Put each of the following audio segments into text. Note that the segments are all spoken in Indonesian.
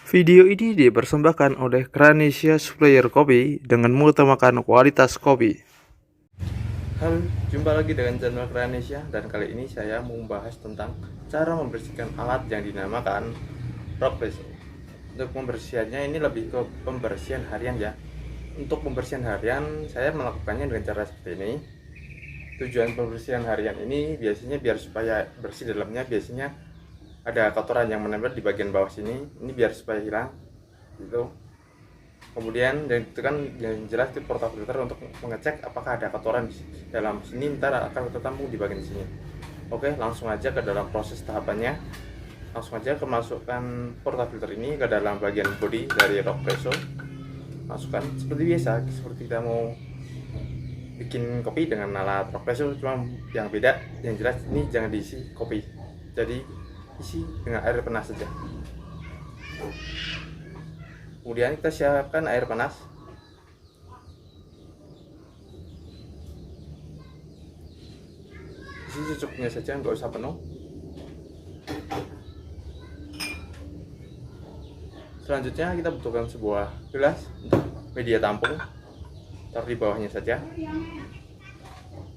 Video ini dipersembahkan oleh Cranesia Supplier Kopi dengan mengutamakan kualitas kopi. Halo, jumpa lagi dengan channel Cranesia, dan kali ini saya mau membahas tentang cara membersihkan alat yang dinamakan rock pressure. Untuk pembersihannya ini lebih ke pembersihan harian ya. Untuk pembersihan harian saya melakukannya dengan cara seperti ini. Tujuan pembersihan harian ini biasanya biar supaya bersih dalamnya, biasanya ada kotoran yang menempel di bagian bawah sini, ini biar supaya hilang gitu. Kemudian dan itu kan yang jelas di portafilter untuk mengecek apakah ada kotoran di dalam sini, ntar akan ketemu di bagian sini. Oke, langsung aja ke dalam proses tahapannya. Langsung aja kemasukkan portafilter ini ke dalam bagian bodi dari rock presso. Masukkan seperti biasa, seperti kita mau bikin kopi dengan alat rock presso, cuma yang beda yang jelas ini jangan diisi kopi, jadi isi dengan air panas saja. Kemudian kita siapkan air panas. Isi secukupnya saja, nggak usah penuh. Selanjutnya kita butuhkan sebuah gelas untuk media tampung, taruh di bawahnya saja.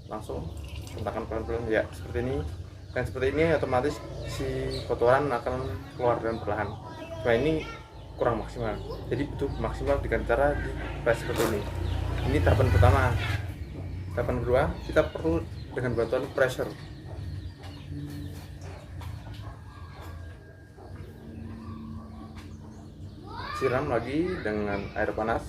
Langsung hentakan pelan-pelan ya, seperti ini. Dan seperti ini otomatis si kotoran akan keluar dengan perlahan. Cuma ini kurang maksimal, jadi butuh maksimal dengan cara di press seperti ini. Ini tahapan pertama. Tahapan kedua, kita perlu dengan bantuan pressure. Siram lagi dengan air panas.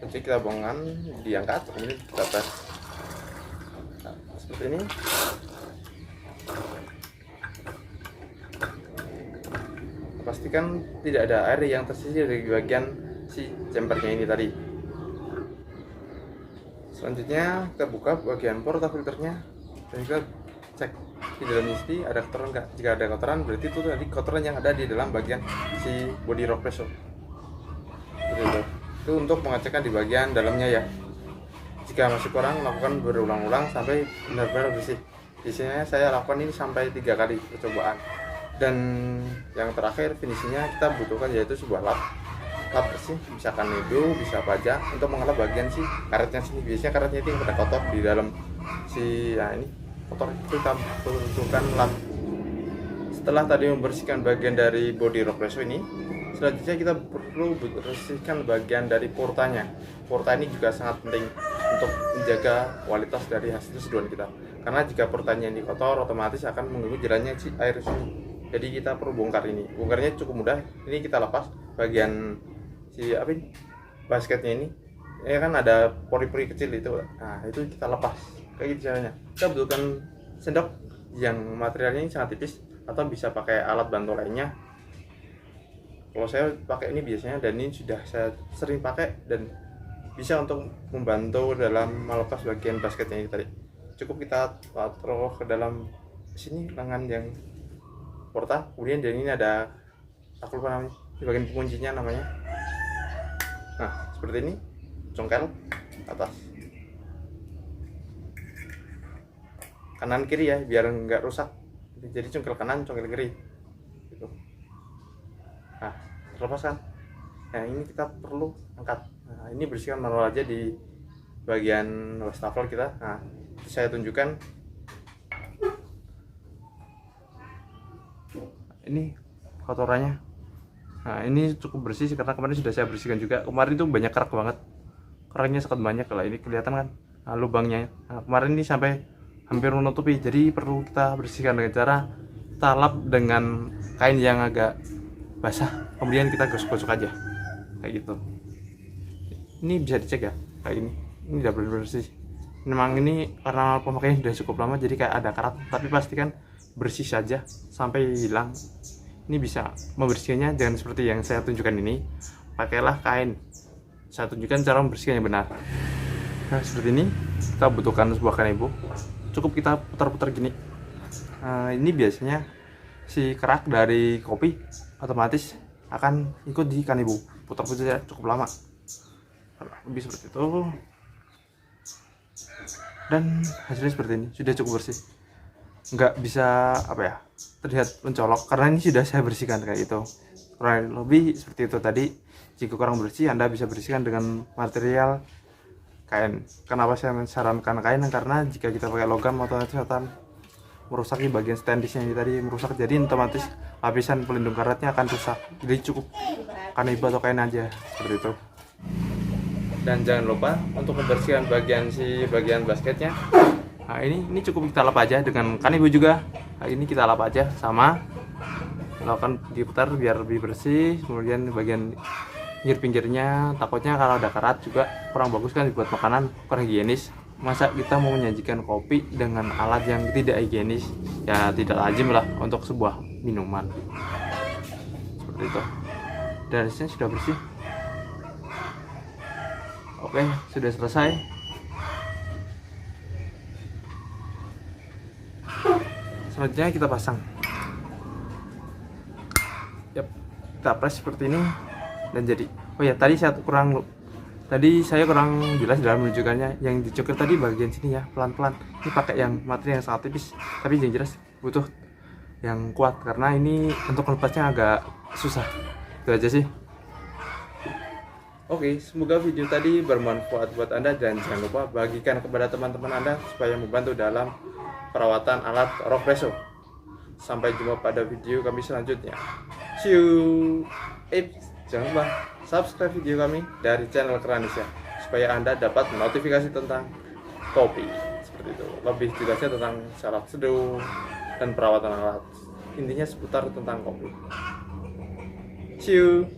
Nanti kita buangkan, diangkat, kemudian kita press. Nah, seperti ini. Pastikan tidak ada air yang tersisa dari bagian si chambernya ini tadi. Selanjutnya kita buka bagian portafilternya dan kita cek di dalamnya sini ada kotoran enggak. Jika ada kotoran, berarti itu tadi kotoran yang ada di dalam bagian si body rock presso. Itu untuk mengecekkan di bagian dalamnya ya. Jika masih kurang, lakukan berulang-ulang sampai benar-benar bersih. Biasanya saya lakukan ini sampai 3 kali percobaan. Dan yang terakhir finishingnya kita butuhkan yaitu sebuah lap bersih, misalkan nido, bisa apa aja, untuk mengelap bagian si karetnya sini. Biasanya karetnya itu yang pada kotor di dalam si ini kotor, itu kita butuhkan lap. Setelah tadi membersihkan bagian dari body rock presso ini, selanjutnya kita perlu bersihkan bagian dari portanya. Porta ini juga sangat penting untuk menjaga kualitas dari hasil seduhan kita, karena jika portanya ini kotor, otomatis akan mengganggu jalannya si air sini. Jadi kita perlu bongkar ini. Bongkarnya cukup mudah. Ini kita lepas bagian si basketnya ini. Ini kan ada pori-pori kecil itu. Nah, itu kita lepas. Kayak gitu caranya. Kita butuhkan sendok yang materialnya ini sangat tipis, atau bisa pakai alat bantu lainnya. Kalau saya pakai ini biasanya, dan ini sudah saya sering pakai dan bisa untuk membantu dalam melepas bagian basketnya ini tadi. Cukup kita taruh ke dalam sini lengan yang porta, kemudian dan ini ada, aku lupa namanya, di bagian penguncinya namanya. Nah, seperti ini, congkel atas, kanan kiri ya, biar nggak rusak. Jadi congkel kanan, congkel kiri gitu. Nah, terlepas kan. Nah, ini kita perlu angkat. Nah, ini bersihkan manual aja di bagian wastafel kita. Nah, saya tunjukkan. Ini kotorannya. Nah, ini cukup bersih karena kemarin sudah saya bersihkan juga. Kemarin tuh banyak kerak banget. Keraknya sangat banyak. Kalau ini kelihatan kan, nah, lubangnya. Nah, kemarin ini sampai hampir menutupi. Jadi perlu kita bersihkan dengan cara kita lap dengan kain yang agak basah. Kemudian kita gosok-gosok aja. Kayak gitu. Ini bisa dicek ya, kayak ini. Ini udah bersih. Memang ini karena pemakaiannya sudah cukup lama, jadi kayak ada karat. Tapi pastikan bersih saja sampai hilang. Ini bisa membersihkannya jangan seperti yang saya tunjukkan ini. Pakailah kain. Saya tunjukkan cara membersihkan yang benar. Nah, seperti ini. Kita butuhkan sebuah kanebo. Cukup kita putar-putar gini. Nah, ini biasanya si kerak dari kopi otomatis akan ikut di kanebo. Putar-putar cukup lama. Lebih seperti itu. Dan hasilnya seperti ini, sudah cukup bersih. nggak bisa apa ya, terlihat mencolok karena ini sudah saya bersihkan kayak itu. Kurang lebih seperti itu tadi. Jika kurang bersih, Anda bisa bersihkan dengan material kain. Kenapa saya menyarankan kain? Karena jika kita pakai logam otomatis akan merusak di bagian stainlessnya ini tadi, merusak, jadi otomatis lapisan pelindung karetnya akan rusak. Jadi cukup kanebo atau kain aja seperti itu. Dan jangan lupa untuk membersihkan bagian basketnya. Nah ini cukup kita lap aja dengan kanebo juga. Nah, ini kita lap aja sama, lakukan diputar biar lebih bersih. Kemudian bagian pinggir-pinggirnya, takutnya kalau ada karat juga kurang bagus kan dibuat makanan, kurang higienis. Masa kita mau menyajikan kopi dengan alat yang tidak higienis, ya tidak lazim lah untuk sebuah minuman seperti itu. Dan hasilnya sudah bersih. Oke, sudah selesai. Selanjutnya kita pasang. Yap, kita press seperti ini dan jadi. Oh ya, tadi saya kurang jelas dalam menunjukkannya. Yang dicukir tadi bagian sini ya, pelan-pelan. Ini pakai yang materi yang sangat tipis, tapi yang jelas butuh yang kuat karena ini untuk melepasnya agak susah. Itu aja sih. Oke, semoga video tadi bermanfaat buat Anda dan jangan lupa bagikan kepada teman-teman Anda supaya membantu dalam perawatan alat rock presso. Sampai jumpa pada video kami selanjutnya. See you. Jangan lupa subscribe video kami dari channel Keranisya supaya Anda dapat notifikasi tentang kopi seperti itu. Lebih jelasnya tentang syarat seduh dan perawatan alat. Intinya seputar tentang kopi. See you.